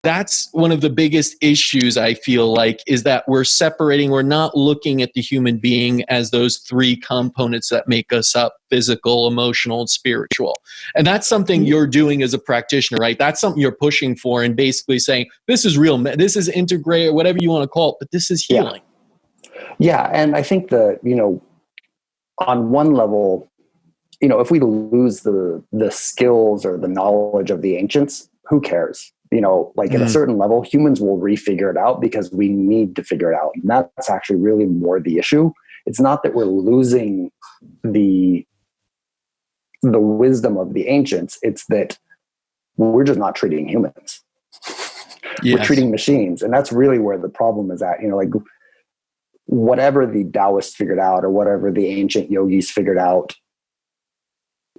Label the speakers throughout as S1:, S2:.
S1: That's one of the biggest issues, I feel like, is that we're not looking at the human being as those three components that make us up: physical, emotional, and spiritual. And that's something you're doing as a practitioner, right? That's something you're pushing for and basically saying, this is real, this is integrated, whatever you want to call it, but this is healing.
S2: Yeah. And I think on one level, if we lose the skills or the knowledge of the ancients, who cares? At a certain level, humans will refigure it out because we need to figure it out. And that's actually really more the issue. It's not that we're losing the wisdom of the ancients. It's that we're just not treating humans. Yes. We're treating machines. And that's really where the problem is at. Whatever the Taoists figured out or whatever the ancient yogis figured out,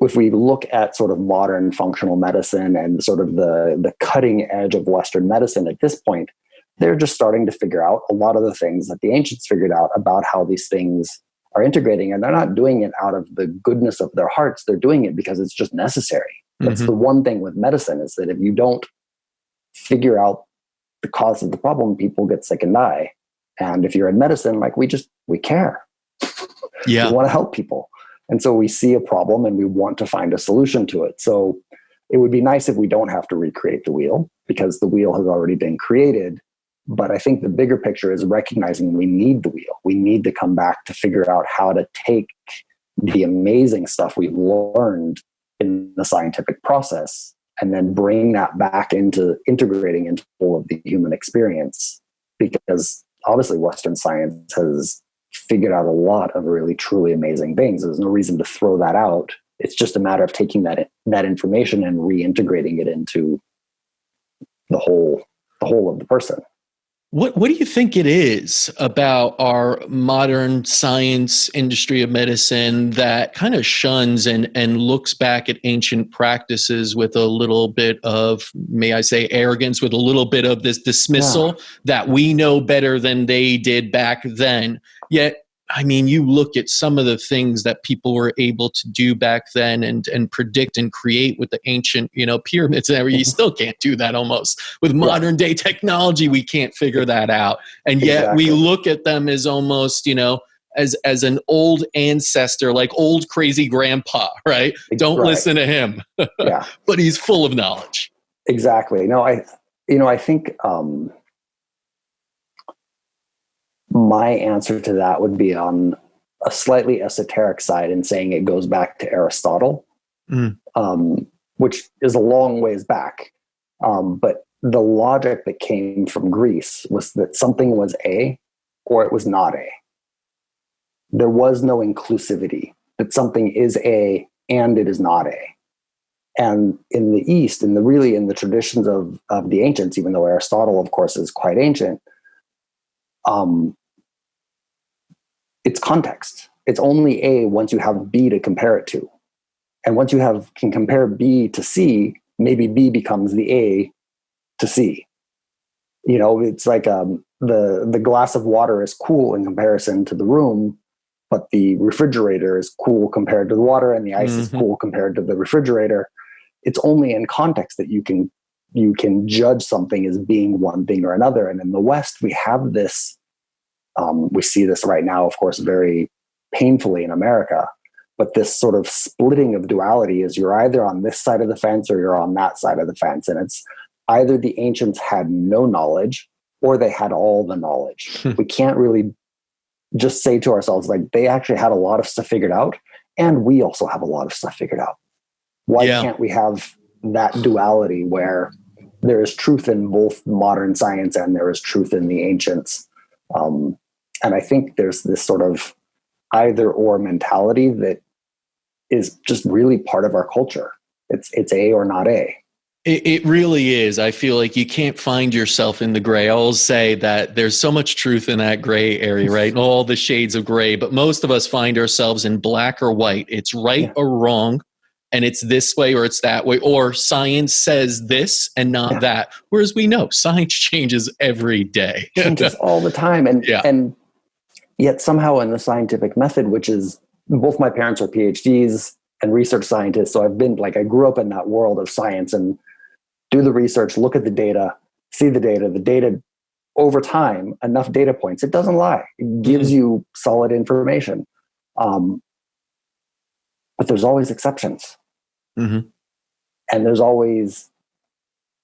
S2: if we look at sort of modern functional medicine and sort of the cutting edge of Western medicine at this point, they're just starting to figure out a lot of the things that the ancients figured out about how these things are integrating. And they're not doing it out of the goodness of their hearts. They're doing it because it's just necessary. That's the one thing with medicine, is that if you don't figure out the cause of the problem, people get sick and die. And if you're in medicine, we care. Yeah. We want to help people. And so we see a problem and we want to find a solution to it. So it would be nice if we don't have to recreate the wheel, because the wheel has already been created. But I think the bigger picture is recognizing we need the wheel. We need to come back to figure out how to take the amazing stuff we've learned in the scientific process and then bring that back into integrating into all of the human experience. Because obviously Western science has figured out a lot of really, truly amazing things. There's no reason to throw that out. It's just a matter of taking that information and reintegrating it into the whole of the person.
S1: What do you think it is about our modern science industry of medicine that kind of shuns and looks back at ancient practices with a little bit of, may I say, arrogance, with a little bit of this dismissal that we know better than they did back then? Yet, I mean, you look at some of the things that people were able to do back then and predict and create with the ancient, pyramids and everything. You still can't do that almost. With modern day technology, we can't figure that out. And yet we look at them as almost, as an old ancestor, like old crazy grandpa, right? Don't listen to him. But he's full of knowledge.
S2: Exactly. No, I think my answer to that would be on a slightly esoteric side in saying it goes back to Aristotle, which is a long ways back. But the logic that came from Greece was that something was A or it was not A. There was no inclusivity, that something is A and it is not A. And in the East, in the traditions of the ancients, even though Aristotle, of course, is quite ancient, it's context. It's only A once you have B to compare it to. And once you can compare B to C, maybe B becomes the A to C. It's like the glass of water is cool in comparison to the room, but the refrigerator is cool compared to the water, and the ice is cool compared to the refrigerator. It's only in context that you can judge something as being one thing or another. And in the West, we have this. We see this right now, of course, very painfully in America, but this sort of splitting of duality is you're either on this side of the fence or you're on that side of the fence. And it's either the ancients had no knowledge or they had all the knowledge. We can't really just say to ourselves, they actually had a lot of stuff figured out, and we also have a lot of stuff figured out. Why can't we have that duality where there is truth in both modern science and there is truth in the ancients? And I think there's this sort of either or mentality that is just really part of our culture. It's A or not A.
S1: It really is. I feel like you can't find yourself in the gray. I always say that there's so much truth in that gray area, right? And all the shades of gray, but most of us find ourselves in black or white. It's right or wrong. And it's this way or it's that way, or science says this and not that. Whereas we know science changes every day.
S2: Changes all the time. And yet somehow in the scientific method, which is, both my parents are PhDs and research scientists. So I grew up in that world of science and do the research, look at the data, see the data over time, enough data points, it doesn't lie. It gives you solid information. But there's always exceptions. And there's always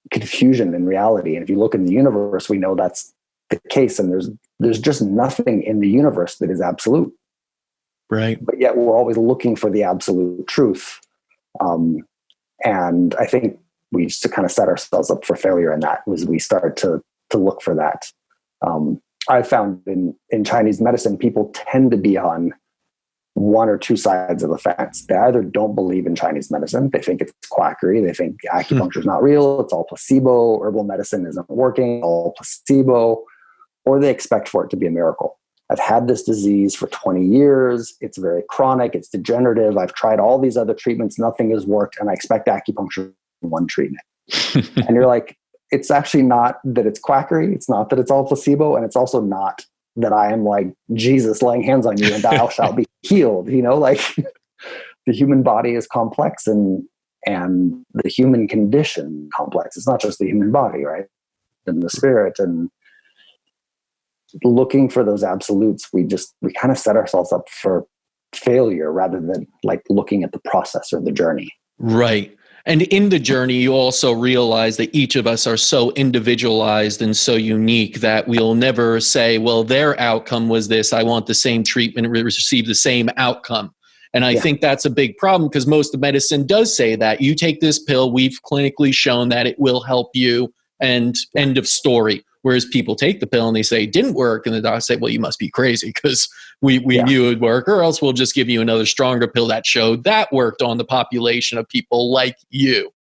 S2: confusion in reality. And if you look in the universe, we know that's the case. And there's just nothing in the universe that is absolute.
S1: Right.
S2: But yet we're always looking for the absolute truth. And I think we used to kind of set ourselves up for failure in that, was we start to look for that. I found in Chinese medicine, people tend to be on one or two sides of the fence. They either don't believe in Chinese medicine, they think it's quackery, they think acupuncture is not real, it's all placebo, herbal medicine isn't working, all placebo, or they expect for it to be a miracle. I've had this disease for 20 years, it's very chronic, it's degenerative, I've tried all these other treatments, nothing has worked, and I expect acupuncture in one treatment. And you're like, it's actually not that it's quackery, it's not that it's all placebo, and it's also not that I am like Jesus laying hands on you and thou shalt be healed. Like the human body is complex and the human condition complex. It's not just the human body, right? And the spirit, and looking for those absolutes, we kind of set ourselves up for failure rather than like looking at the process or the journey.
S1: Right. And in the journey, you also realize that each of us are so individualized and so unique that we'll never say, well, their outcome was this, I want the same treatment, receive the same outcome. And I think that's a big problem, because most of medicine does say that you take this pill, we've clinically shown that it will help you, and end of story. Whereas people take the pill and they say it didn't work, and the doctor say, well, you must be crazy because we knew it would work, or else we'll just give you another stronger pill that showed that worked on the population of people like you.